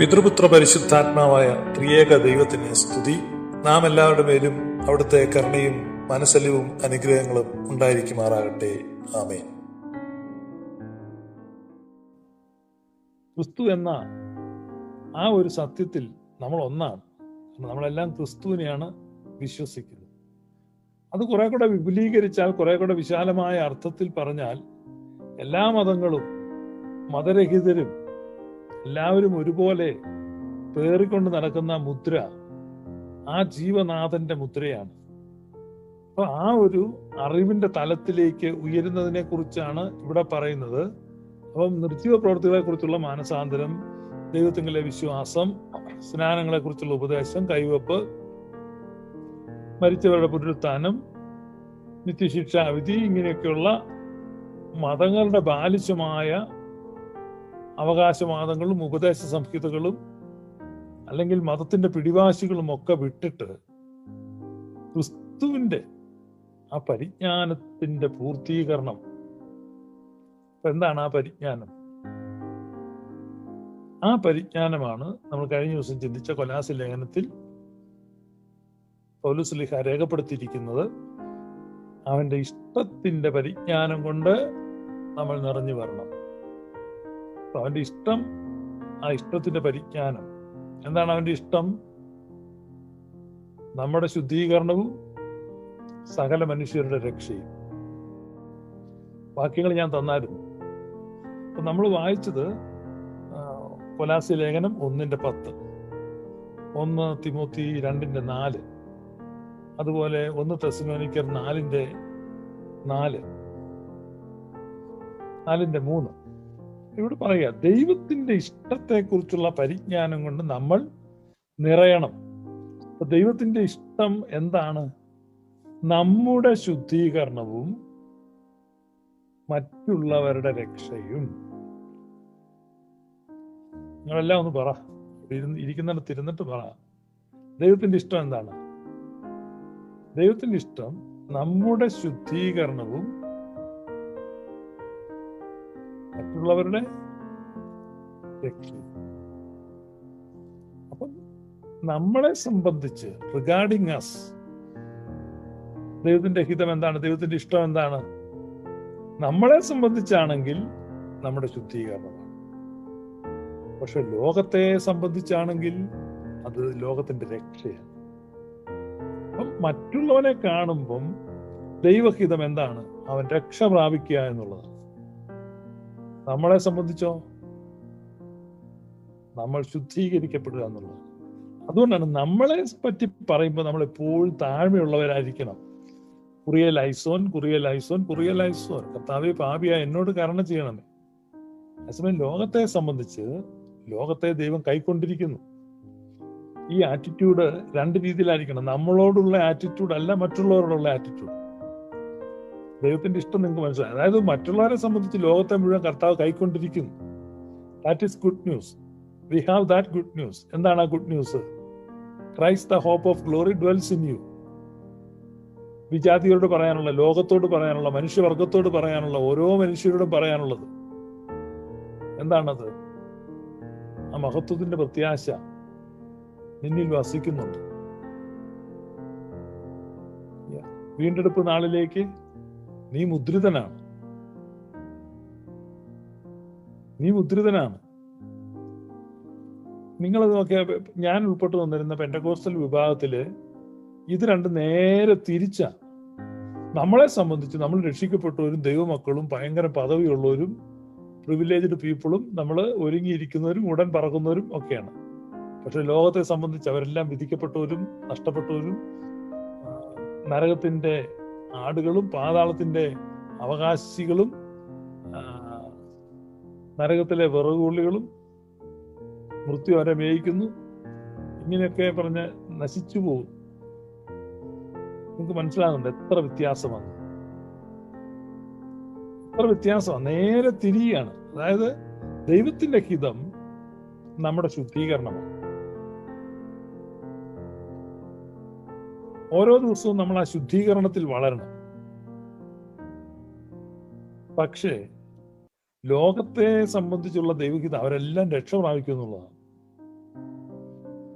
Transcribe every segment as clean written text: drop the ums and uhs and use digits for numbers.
പിതൃപുത്ര പരിശുദ്ധാത്മാവായ ത്രിയേക ദൈവത്തിന് സ്തുതി. നാം എല്ലാവരുടെ മേലും അവിടുത്തെ കരുണയും മനസ്സലിവും അനുഗ്രഹങ്ങളും ഉണ്ടായിരിക്കുമാറാകട്ടെ. ആമേൻ. ക്രിസ്തു എന്ന ആ ഒരു സത്യത്തിൽ നമ്മൾ ഒന്നാണ്. നമ്മളെല്ലാം ക്രിസ്തുവിനെയാണ് വിശ്വസിക്കുന്നത്. അത് കുറെ കൂടെ വിപുലീകരിച്ചാൽ, കുറെ കൂടെ വിശാലമായ അർത്ഥത്തിൽ പറഞ്ഞാൽ, എല്ലാ മതങ്ങളും മതരഹിതരും എല്ലാവരും ഒരുപോലെ പേറിക്കൊണ്ട് നടക്കുന്ന മുദ്ര ആ ജീവനാഥന്റെ മുദ്രയാണ്. അപ്പൊ ആ ഒരു അറിവിന്റെ തലത്തിലേക്ക് ഉയരുന്നതിനെ കുറിച്ചാണ് ഇവിടെ പറയുന്നത്. അപ്പം നിർജീവ പ്രവൃത്തികളെ കുറിച്ചുള്ള മാനസാന്തരം, ദൈവത്തിലെ വിശ്വാസം, സ്നാനങ്ങളെ കുറിച്ചുള്ള ഉപദേശം, കൈവെപ്പ്, മരിച്ചവരുടെ പുനരുത്ഥാനം, നിത്യശിക്ഷാവിധി, ഇങ്ങനെയൊക്കെയുള്ള മതങ്ങളുടെ ബാലിശമായ അവകാശവാദങ്ങളും ഉപദേശ സംഹിതകളും അല്ലെങ്കിൽ മതത്തിന്റെ പിടിവാശികളും ഒക്കെ വിട്ടിട്ട് ക്രിസ്തുവിന്റെ ആ പരിജ്ഞാനത്തിന്റെ പൂർത്തീകരണം. എന്താണ് ആ പരിജ്ഞാനം? ആ പരിജ്ഞാനമാണ് നമ്മൾ കഴിഞ്ഞ ദിവസം ചിന്തിച്ച കൊലാസ്യ ലേഖനത്തിൽ പൗലോസ് ശ്ലീഹ രേഖപ്പെടുത്തിയിരിക്കുന്നത്. അവന്റെ ഇഷ്ടത്തിന്റെ പരിജ്ഞാനം കൊണ്ട് നമ്മൾ നിറഞ്ഞു വരണം. അവന്റെ ഇഷ്ടം, ആ ഇഷ്ടത്തിന്റെ പരിജ്ഞാനം. എന്താണ് അവന്റെ ഇഷ്ടം? നമ്മുടെ ശുദ്ധീകരണവും സകല മനുഷ്യരുടെ രക്ഷയും. വാക്യങ്ങൾ ഞാൻ തന്നായിരുന്നു. അപ്പൊ നമ്മൾ വായിച്ചത് കൊലാസ്യ ലേഖനം 1:10, 1 തിമോത്തി 2:4, അതുപോലെ 1 തെസ്സലോനിക്കർ 4:4, 4:3. ഇവിടെ പറയുക, ദൈവത്തിന്റെ ഇഷ്ടത്തെ കുറിച്ചുള്ള പരിജ്ഞാനം കൊണ്ട് നമ്മൾ നിറയണം. അപ്പൊ ദൈവത്തിന്റെ ഇഷ്ടം എന്താണ്? നമ്മുടെ ശുദ്ധീകരണവും മറ്റുള്ളവരുടെ രക്ഷയും. നിങ്ങളെല്ലാം ഒന്ന് പറ, ഇരിക്കുന്നിടത്ത് ഇരുന്നിട്ട് പറ, ദൈവത്തിന്റെ ഇഷ്ടം എന്താണ്? ദൈവത്തിന്റെ ഇഷ്ടം നമ്മുടെ ശുദ്ധീകരണവും മറ്റുള്ളവരുടെ രക്ഷയും. അപ്പം നമ്മളെ സംബന്ധിച്ച്, റിഗാർഡിങ് അസ്, ദൈവത്തിന്റെ ഹിതം എന്താണ്? ദൈവത്തിന്റെ ഇഷ്ടം എന്താണ്? നമ്മളെ സംബന്ധിച്ചാണെങ്കിൽ നമ്മുടെ ശുദ്ധീകരണമാണ്. പക്ഷെ ലോകത്തെ സംബന്ധിച്ചാണെങ്കിൽ അത് ലോകത്തിന്റെ രക്ഷയാണ്. അപ്പം മറ്റുള്ളവനെ കാണുമ്പം ദൈവഹിതം എന്താണ്? അവൻ രക്ഷ പ്രാപിക്കുക എന്നുള്ളതാണ്. നമ്മളെ സംബന്ധിച്ചോ? നമ്മൾ ശുദ്ധീകരിക്കപ്പെടുക എന്നുള്ളത്. അതുകൊണ്ടാണ് നമ്മളെ പറ്റി പറയുമ്പോൾ നമ്മൾ എപ്പോഴും താഴ്മയുള്ളവരായിരിക്കണം. കുറിയലൈസോൻ, കുറിയലൈസോൻ, കുറിയലൈസോൻ, കർത്താവേ പാപിയായ എന്നോട് കരുണ ചെയ്യണമേ. അതേസമയം ലോകത്തെ സംബന്ധിച്ച് ലോകത്തെ ദൈവം കൈക്കൊണ്ടിരിക്കുന്നു. ഈ ആറ്റിറ്റ്യൂഡ് രണ്ട് രീതിയിലായിരിക്കണം. നമ്മളോടുള്ള ആറ്റിറ്റ്യൂഡ് അല്ല, മറ്റുള്ളവരോടുള്ള ആറ്റിറ്റ്യൂഡ്. ദൈവത്തിന്റെ ഇഷ്ടം നിങ്ങൾക്ക് മനസ്സിലായി. അതായത് മറ്റുള്ളവരെ സംബന്ധിച്ച് ലോകത്തെ മുഴുവൻ കർത്താവ് കൈക്കൊണ്ടിരിക്കുന്നു. That is good news. We have that good news. എന്താണ് ആ good news? Christ the hope of glory dwells in you. വിജാതിയോട് പറയാനുള്ള, ലോകത്തോട് പറയാനുള്ള, മനുഷ്യവർഗത്തോട് പറയാനുള്ള, ഓരോ മനുഷ്യരോടും പറയാനുള്ളത് എന്താണത്? ആ മഹത്വത്തിന്റെ പ്രത്യാശ നിന്നിൽ വസിക്കുന്നുണ്ട്. വീണ്ടെടുപ്പ് നാളിലേക്ക് നീ മുദ്രിതനാണ്. നീ മുദ്രിതനാണ്. നിങ്ങളത് നോക്കിയാൽ, ഞാൻ ഉൾപ്പെട്ടു വന്നിരുന്ന പെന്റക്കോസ്റ്റൽ വിഭാഗത്തില് ഇത് രണ്ടും നേരെ തിരിച്ച. നമ്മളെ സംബന്ധിച്ച് നമ്മൾ രക്ഷിക്കപ്പെട്ടവരും ദൈവമക്കളും ഭയങ്കര പദവിയുള്ളവരും പ്രിവിലേജ്ഡ് പീപ്പിളും നമ്മൾ ഒരുങ്ങിയിരിക്കുന്നവരും ഉടൻ പറക്കുന്നവരും ഒക്കെയാണ്. പക്ഷെ ലോകത്തെ സംബന്ധിച്ച് അവരെല്ലാം വിധിക്കപ്പെട്ടവരും നഷ്ടപ്പെട്ടവരും നരകത്തിന്റെ ആടുകളും പാതാളത്തിന്റെ അവകാശികളും നരകത്തിലെ വിറകുള്ളികളും മൃത്യു അവരെ മേയിക്കുന്നു. ഇങ്ങനെയൊക്കെ പറഞ്ഞ് നശിച്ചു പോകും. നിങ്ങൾക്ക് മനസ്സിലാകുന്നുണ്ട് എത്ര വ്യത്യാസമാണ്? എത്ര വ്യത്യാസമാണ്! നേരെ തിരിയാണ്. അതായത് ദൈവത്തിന്റെ ഹിതം നമ്മുടെ ശുദ്ധീകരണമാണ്. ഓരോ ദിവസവും നമ്മൾ ആ ശുദ്ധീകരണത്തിൽ വളരണം. പക്ഷേ ലോകത്തെ സംബന്ധിച്ചുള്ള ദൈവഹിതം അവരെല്ലാം രക്ഷ പ്രാപിക്കും എന്നുള്ളതാണ്.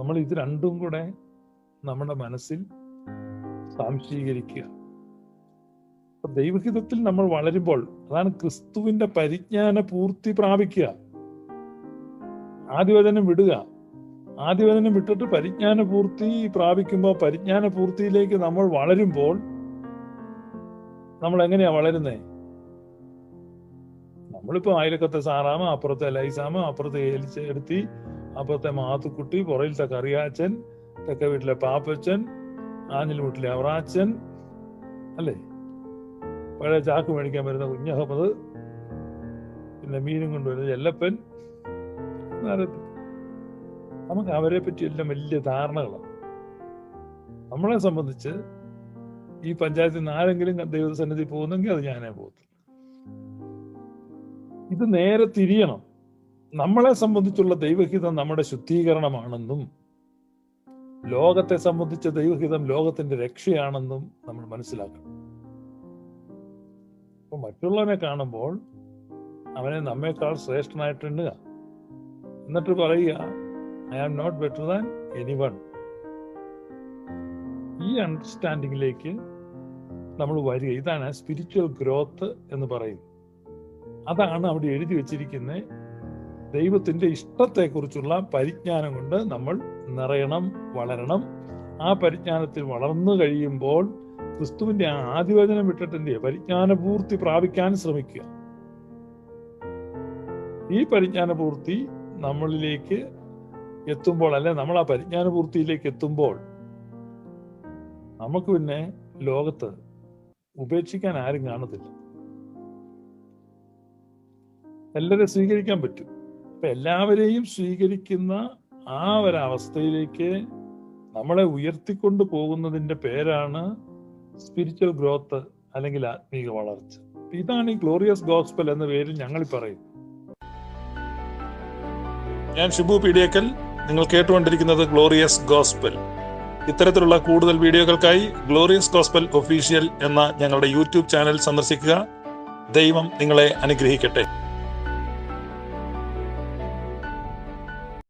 നമ്മൾ ഇത് രണ്ടും കൂടെ നമ്മുടെ മനസ്സിൽ സ്വാംശീകരിക്കുക. ദൈവഹിതത്തിൽ നമ്മൾ വളരുമ്പോൾ അതാണ് ക്രിസ്തുവിന്റെ പരിജ്ഞാന പൂർത്തി പ്രാപിക്കുക. ആദ്യവചനം വിടുക. ആദ്യവചനം വിട്ടിട്ട് പരിജ്ഞാന പൂർത്തി പ്രാപിക്കുമ്പോൾ, പരിജ്ഞാന പൂർത്തിയിലേക്ക് നമ്മൾ വളരുമ്പോൾ നമ്മൾ എങ്ങനെയാ വളരുന്നേ? നമ്മളിപ്പോ അയലക്കത്തെ സാറാമ, അപ്പുറത്തെ ലൈസാമ, അപ്പുറത്തെ എടുത്തി, അപ്പുറത്തെ മാത്തുക്കുട്ടി, പുറയിലത്തെ കറിയാച്ചൻ, തെക്കെ വീട്ടിലെ പാപ്പച്ചൻ, ആഞ്ഞിൽ വീട്ടിലെ അവറാച്ചൻ, അല്ലേ? പഴയ ചാക്ക് മേടിക്കാൻ വരുന്ന കുഞ്ഞഹമ്മദ്, പിന്നെ മീനും കൊണ്ടുവരുന്ന ചെല്ലപ്പൻ. നമുക്ക് അവരെ പറ്റി എല്ലാം വലിയ ധാരണകളാണ്. നമ്മളെ സംബന്ധിച്ച് ഈ പഞ്ചായത്തിൽ നിന്ന് ആരെങ്കിലും ദൈവസന്നിധി പോകുന്നെങ്കിൽ അത് ഞാനേ പോകത്തില്ല. ഇത് നേരെ തിരിയണം. നമ്മളെ സംബന്ധിച്ചുള്ള ദൈവഹിതം നമ്മുടെ ശുദ്ധീകരണമാണെന്നും ലോകത്തെ സംബന്ധിച്ച ദൈവഹിതം ലോകത്തിന്റെ രക്ഷയാണെന്നും നമ്മൾ മനസ്സിലാക്കണം. അപ്പൊ മറ്റുള്ളവനെ കാണുമ്പോൾ അവനെ നമ്മേക്കാൾ ശ്രേഷ്ഠനായിട്ട് എണ്ണുക. എന്നിട്ട് പറയുക, I am not better than anyone. ഈ അണ്ടർസ്റ്റാൻഡിങ്ങിലേക്ക് നമ്മൾ വരിക. ഇതാണ് സ്പിരിച്വൽ ഗ്രോത്ത് എന്ന് പറയുന്നത്. അതാണ് അവിടെ എഴുതി വെച്ചിരിക്കുന്ന ദൈവത്തിന്റെ ഇഷ്ടത്തെക്കുറിച്ചുള്ള പരിജ്ഞാനം കൊണ്ട് നമ്മൾ നിറയണം, വളരണം. ആ പരിജ്ഞാനത്തിൽ വളർന്നു കഴിയുമ്പോൾ ക്രിസ്തുവിന്റെ ആദിവചനം വിട്ടിട്ട് എന്ത് ചെയ്യുക? പരിജ്ഞാന പൂർത്തി പ്രാപിക്കാൻ ശ്രമിക്കുക. ഈ പരിജ്ഞാന പൂർത്തി നമ്മളിലേക്ക് എത്തുമ്പോൾ, അല്ലെ നമ്മൾ ആ പരിജ്ഞാന പൂർത്തിയിലേക്ക് എത്തുമ്പോൾ നമുക്ക് പിന്നെ ലോകത്ത് ഉപേക്ഷിക്കാൻ ആരും കാണത്തില്ല. എല്ലാവരെയും സ്വീകരിക്കാൻ പറ്റും. അപ്പൊ എല്ലാവരെയും സ്വീകരിക്കുന്ന ആ ഒരവസ്ഥയിലേക്ക് നമ്മളെ ഉയർത്തിക്കൊണ്ട് പോകുന്നതിന്റെ പേരാണ് സ്പിരിച്വൽ ഗ്രോത്ത്, അല്ലെങ്കിൽ ആത്മീക വളർച്ച. ഇതാണ് ഈ ഗ്ലോറിയസ് ഗോസ്പൽ എന്ന പേരിൽ ഞങ്ങൾ പറയും. ഞാൻ ഷിബു പീഡിയക്കൽ. നിങ്ങൾ കേട്ടുകൊണ്ടിരിക്കുന്നത് ഗ്ലോറിയസ് ഗോസ്പൽ. ഇത്തരത്തിലുള്ള കൂടുതൽ വീഡിയോകൾക്കായി ഗ്ലോറിയസ് ഗോസ്പൽ ഒഫീഷ്യൽ എന്ന ഞങ്ങളുടെ യൂട്യൂബ് ചാനൽ സന്ദർശിക്കുക. ദൈവം നിങ്ങളെ അനുഗ്രഹിക്കട്ടെ.